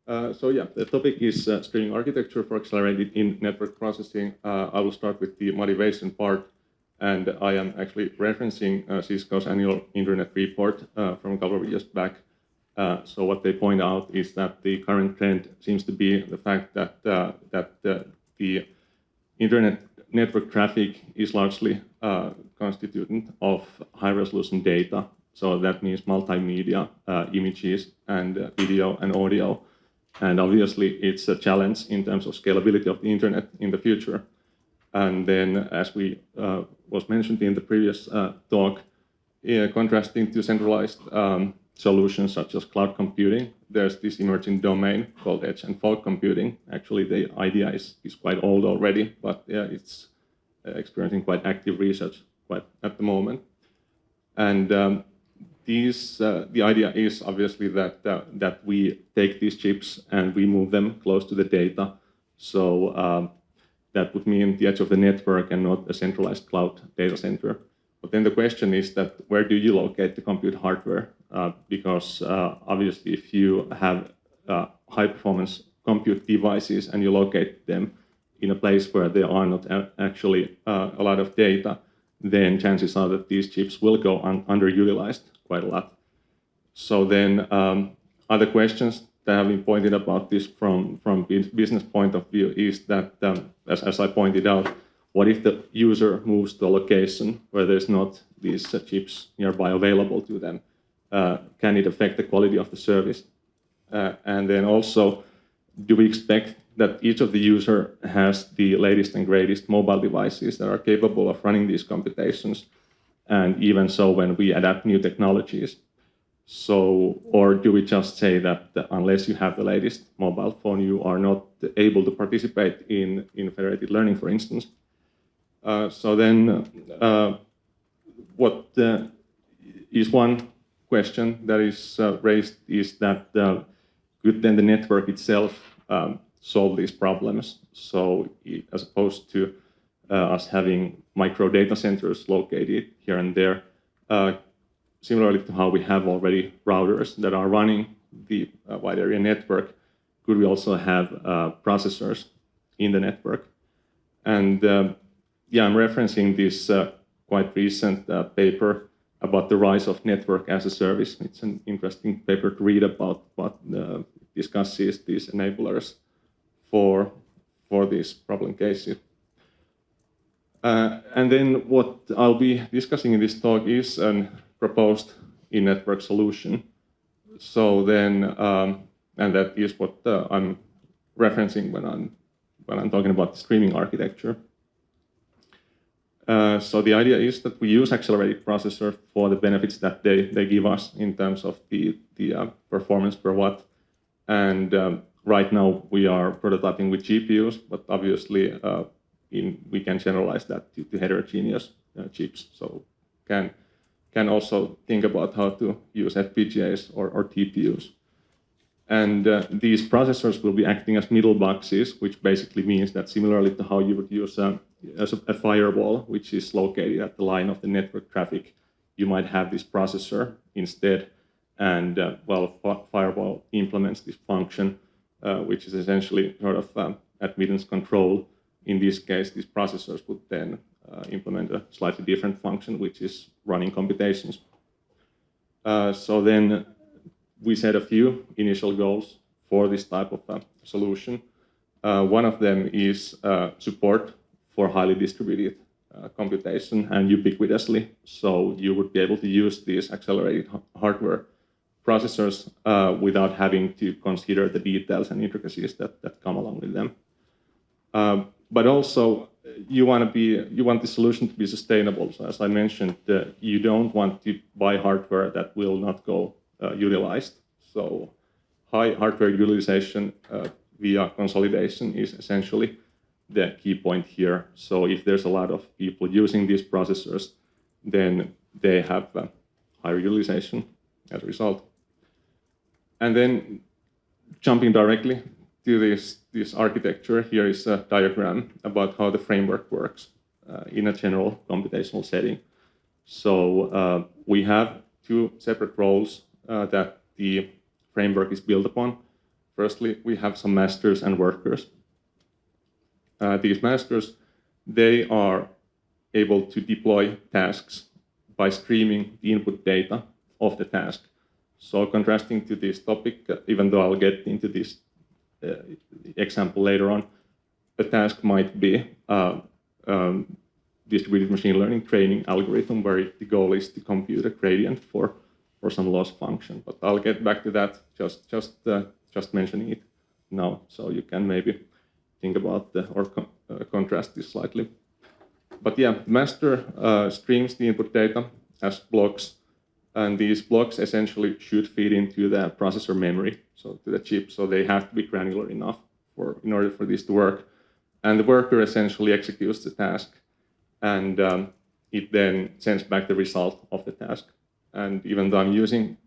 The topic is streaming architecture for accelerated in-network processing. I will start with the motivation part, and I am actually referencing Cisco's annual internet report from a couple of years back. So what they point out is that the current trend seems to be the fact that the internet network traffic is largely constituted of high-resolution data. So that means multimedia, images, and video and audio. And obviously, it's a challenge in terms of scalability of the internet in the future. And then, as we was mentioned in the previous talk, contrasting to centralized solutions such as cloud computing, there's this emerging domain called edge and fog computing. Actually, the idea is quite old already, but it's experiencing quite active research quite at the moment. And the idea is obviously that we take these chips and we move them close to the data. So that would mean the edge of the network and not a centralized cloud data center. But then the question is that where do you locate the compute hardware? Because obviously if you have high performance compute devices and you locate them in a place where there are not actually a lot of data, then chances are that these chips will go underutilized quite a lot. So then other questions that have been pointed about this from business point of view is that, as I pointed out, what if the user moves to a location where there's not these chips nearby available to them? Can it affect the quality of the service? And then also, do we expect that each of the user has the latest and greatest mobile devices that are capable of running these computations? And even so, when we adapt new technologies, so, or do we just say that unless you have the latest mobile phone, you are not able to participate in federated learning, for instance? So then, what is one question that is raised is that could then the network itself solve these problems? So as opposed to us having micro data centers located here and there, similarly to how we have already routers that are running the wide area network, could we also have processors in the network? And I'm referencing this quite recent paper about the rise of network as a service. It's an interesting paper to read about what discusses these enablers for these problem cases. And then what I'll be discussing in this talk is a proposed in-network solution. So then, and that is what I'm referencing when I'm talking about the streaming architecture. So the idea is that we use accelerated processors for the benefits that they give us in terms of the performance per watt. And right now we are prototyping with GPUs, but obviously we can generalize that to heterogeneous chips. So can also think about how to use FPGAs or TPUs. And these processors will be acting as middle boxes, which basically means that similarly to how you would use a firewall, which is located at the line of the network traffic, you might have this processor instead. And firewall implements this function, which is essentially sort of admittance control. In this case, these processors would then implement a slightly different function, which is running computations. So then we set a few initial goals for this type of solution. One of them is support for highly distributed computation and ubiquitously. So you would be able to use these accelerated hardware processors without having to consider the details and intricacies that come along with them. But also, you want the solution to be sustainable. So as I mentioned, you don't want to buy hardware that will not go utilized. So high hardware utilization via consolidation is essentially the key point here. So if there's a lot of people using these processors, then they have higher utilization as a result. And then jumping directly to this architecture, here is a diagram about how the framework works in a general computational setting. So we have two separate roles that the framework is built upon. Firstly, we have some masters and workers. These masters, they are able to deploy tasks by streaming the input data of the task. So contrasting to this topic, even though I'll get into this example later on, a task might be distributed machine learning training algorithm where the goal is to compute a gradient for some loss function. But I'll get back to that, just mentioning it now, so you can maybe think about or contrast this slightly. But yeah, master streams the input data as blocks, and these blocks essentially should feed into the processor memory, so to the chip, so they have to be granular enough in order for this to work. And the worker essentially executes the task, and it then sends back the result of the task. And even though I'm using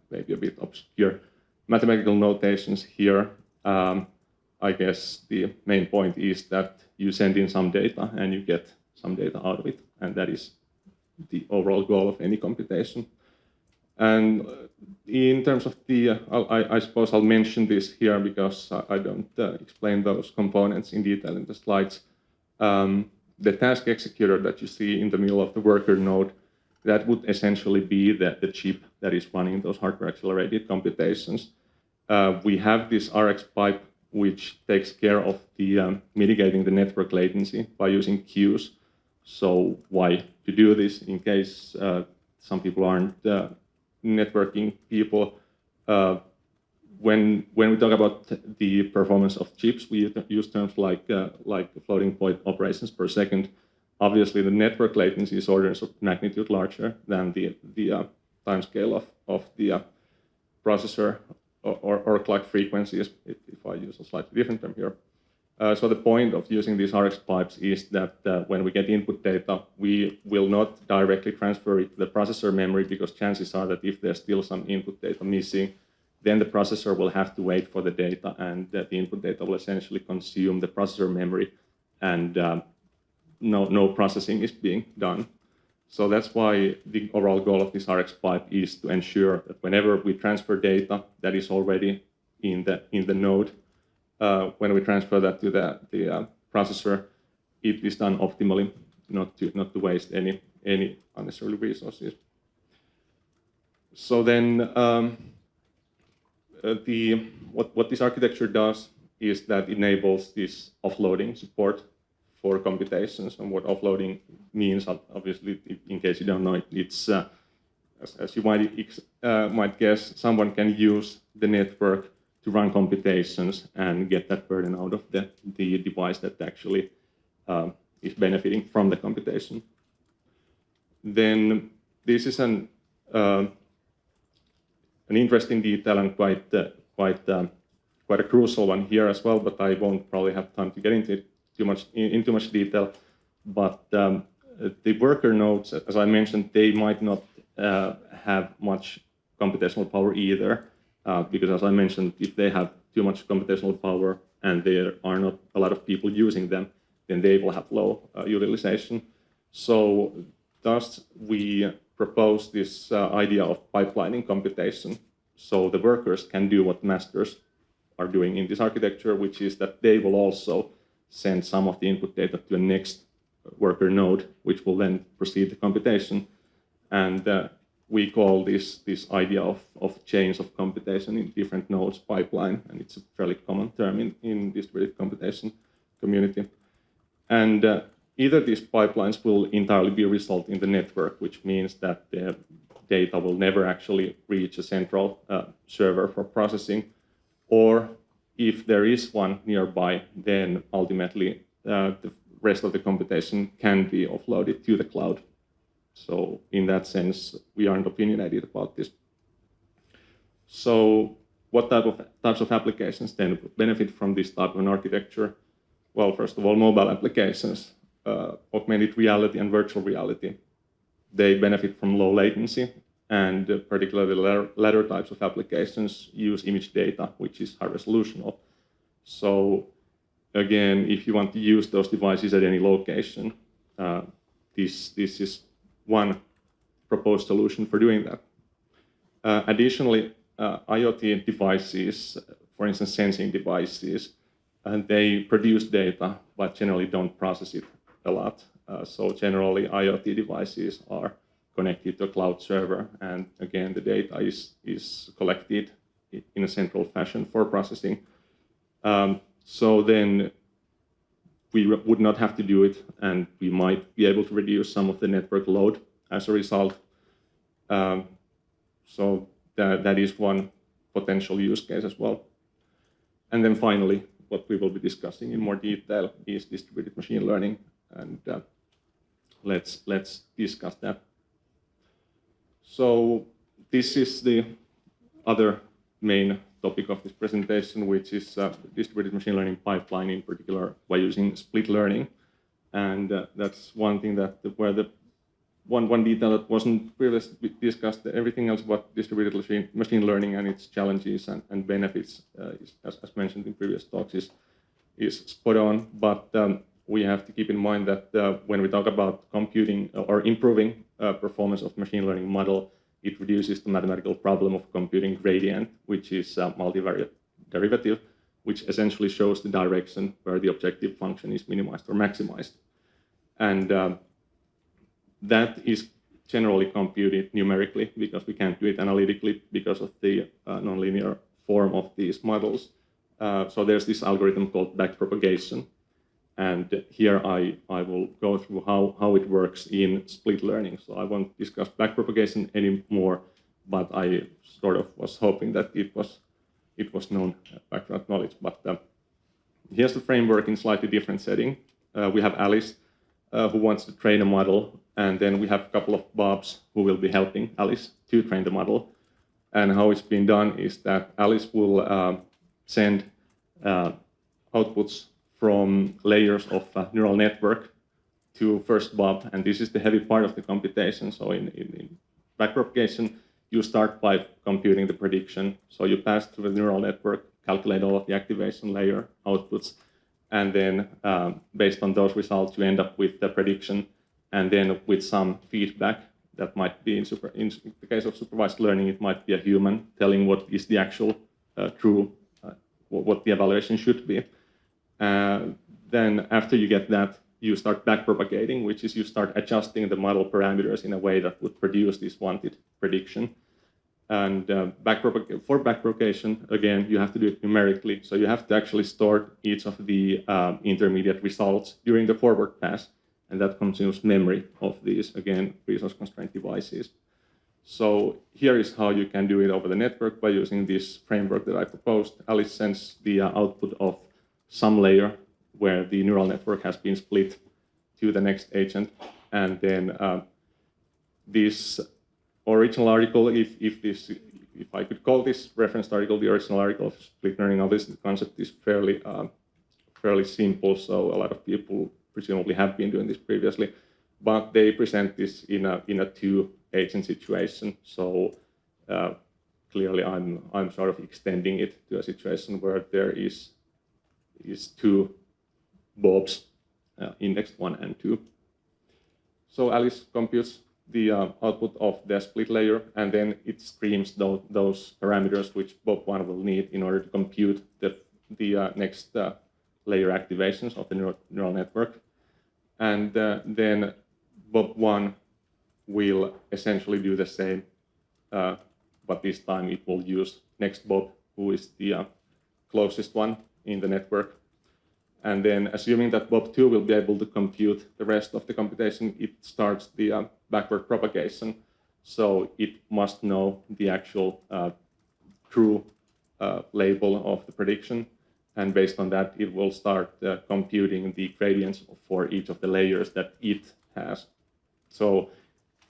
maybe a bit obscure mathematical notations here, I guess the main point is that you send in some data and you get some data out of it, and that is the overall goal of any computation. And in terms of the, I suppose I'll mention this here because I don't explain those components in detail in the slides. The task executor that you see in the middle of the worker node, that would essentially be the chip that is running those hardware accelerated computations. We have this RX pipe which takes care of the mitigating the network latency by using queues. So why to do this in case some people aren't networking people? When we talk about the performance of chips, we use terms like floating point operations per second. Obviously, the network latency is orders of magnitude larger than the time scale of the processor or clock frequencies, if I use a slightly different term here. So the point of using these RX pipes is that when we get input data, we will not directly transfer it to the processor memory, because chances are that if there's still some input data missing, then the processor will have to wait for the data, and the input data will essentially consume the processor memory, and no processing is being done. So that's why the overall goal of this RX pipe is to ensure that whenever we transfer data that is already in the node, when we transfer that to the processor, it is done optimally, not to waste any unnecessary resources. So then what this architecture does is that it enables this offloading support for computations. And what offloading means, obviously, in case you don't know it, it's as you might guess, someone can use the network to run computations and get that burden out of the device that actually is benefiting from the computation. Then this is an interesting detail and quite a crucial one here as well, but I won't probably have time to get into too much detail. But the worker nodes, as I mentioned, they might not have much computational power either, because as I mentioned, if they have too much computational power and there are not a lot of people using them, then they will have low utilization. So thus we propose this idea of pipelining computation. So the workers can do what masters are doing in this architecture, which is that they will also send some of the input data to a next worker node, which will then proceed the computation. And we call this idea of chains of computation in different nodes pipeline, and it's a fairly common term in distributed computation community. And either these pipelines will entirely be resolved in the network, which means that the data will never actually reach a central server for processing, or if there is one nearby, then ultimately the rest of the computation can be offloaded to the cloud. So in that sense, we aren't opinionated about this. So what types of applications then benefit from this type of an architecture? Well, first of all, mobile applications, augmented reality and virtual reality. They benefit from low latency, and particularly the latter types of applications use image data, which is high resolution. So again, if you want to use those devices at any location, this is one proposed solution for doing that. Additionally, IoT devices for instance, sensing devices, and they produce data, but generally don't process it a lot. So generally, IoT devices are connected to a cloud server, and again, the data is collected in a central fashion for processing. So then we would not have to do it, and we might be able to reduce some of the network load as a result. So that is one potential use case as well. And then finally, what we will be discussing in more detail is distributed machine learning, and let's discuss that. So this is the other main topic of this presentation, which is distributed machine learning pipeline, in particular by using split learning. And that's one thing that where the one detail that wasn't previously discussed. Everything else about distributed machine learning and its challenges and benefits, as mentioned in previous talks, is spot on. But we have to keep in mind that when we talk about computing or improving performance of machine learning model, it reduces the mathematical problem of computing gradient, which is a multivariate derivative, which essentially shows the direction where the objective function is minimized or maximized. And that is generally computed numerically because we can't do it analytically because of the nonlinear form of these models. So there's this algorithm called backpropagation. And here I will go through how it works in split learning. So I won't discuss backpropagation anymore, but I sort of was hoping that it was known background knowledge. But here's the framework in slightly different setting. We have Alice, who wants to train a model, and then we have a couple of Bobs who will be helping Alice to train the model. And how it's been done is that Alice will send outputs from layers of a neural network to first Bob, and this is the heavy part of the computation. So in backpropagation, you start by computing the prediction. So you pass through the neural network, calculate all of the activation layer outputs, and then based on those results, you end up with the prediction, and then with some feedback that might be in the case of supervised learning, it might be a human telling what is the actual true, what the evaluation should be. Then after you get that, you start backpropagating, which is you start adjusting the model parameters in a way that would produce this wanted prediction. And for backpropagation, again, you have to do it numerically. So you have to actually store each of the intermediate results during the forward pass, and that consumes memory of these, again, resource-constrained devices. So here is how you can do it over the network by using this framework that I proposed. Alice sends the output of some layer where the neural network has been split to the next agent, and then this original article, if I could call this reference article the original article of split learning, obviously the concept is fairly simple. So a lot of people presumably have been doing this previously, but they present this in a two-agent situation. So clearly, I'm sort of extending it to a situation where there is two Bobs, indexed 1 and 2. So Alice computes the output of the split layer, and then it streams those parameters which Bob 1 will need in order to compute the next layer activations of the neural network. And then Bob 1 will essentially do the same, but this time it will use next Bob, who is the closest one in the network. And then assuming that Bob 2 will be able to compute the rest of the computation, it starts the backward propagation. So it must know the actual true label of the prediction. And based on that, it will start computing the gradients for each of the layers that it has. So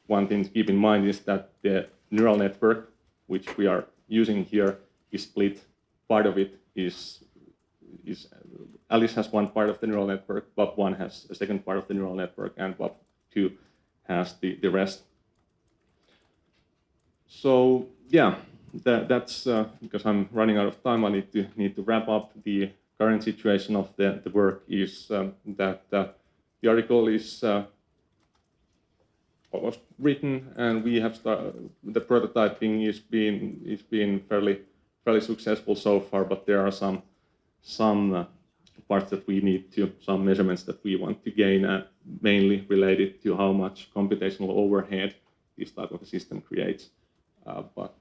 one thing to keep in mind is that the neural network, which we are using here, is split. Part of it is Alice has one part of the neural network, Bob 1 has a second part of the neural network, and Bob 2 has the rest. So yeah, that's because I'm running out of time. I need to wrap up. The current situation of the work is that the article is almost written, and we have started. The prototyping is being fairly fairly successful so far, but there are some parts that we need to, some measurements that we want to gain, mainly related to how much computational overhead this type of a system creates. But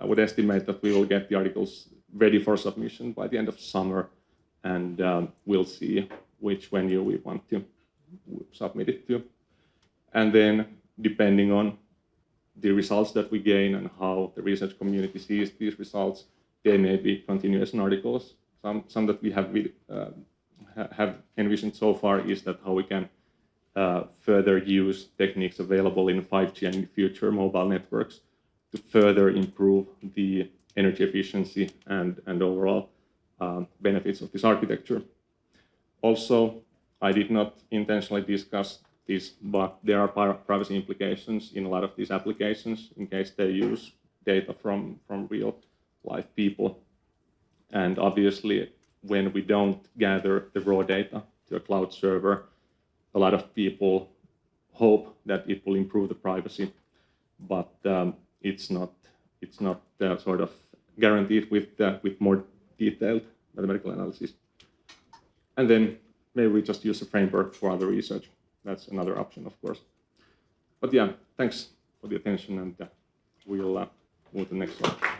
I would estimate that we will get the articles ready for submission by the end of summer, and we'll see which venue we want to submit it to. And then, depending on the results that we gain and how the research community sees these results, there may be continuation articles. Some that we have envisioned so far is that how we can further use techniques available in 5G and in future mobile networks to further improve the energy efficiency and overall benefits of this architecture. Also, I did not intentionally discuss this, but there are privacy implications in a lot of these applications in case they use data from real live people. And obviously, when we don't gather the raw data to a cloud server, a lot of people hope that it will improve the privacy, but it's not sort of guaranteed with more detailed mathematical analysis. And then maybe we just use a framework for other research. That's another option, of course. But yeah, thanks for the attention, and we'll move to the next slide.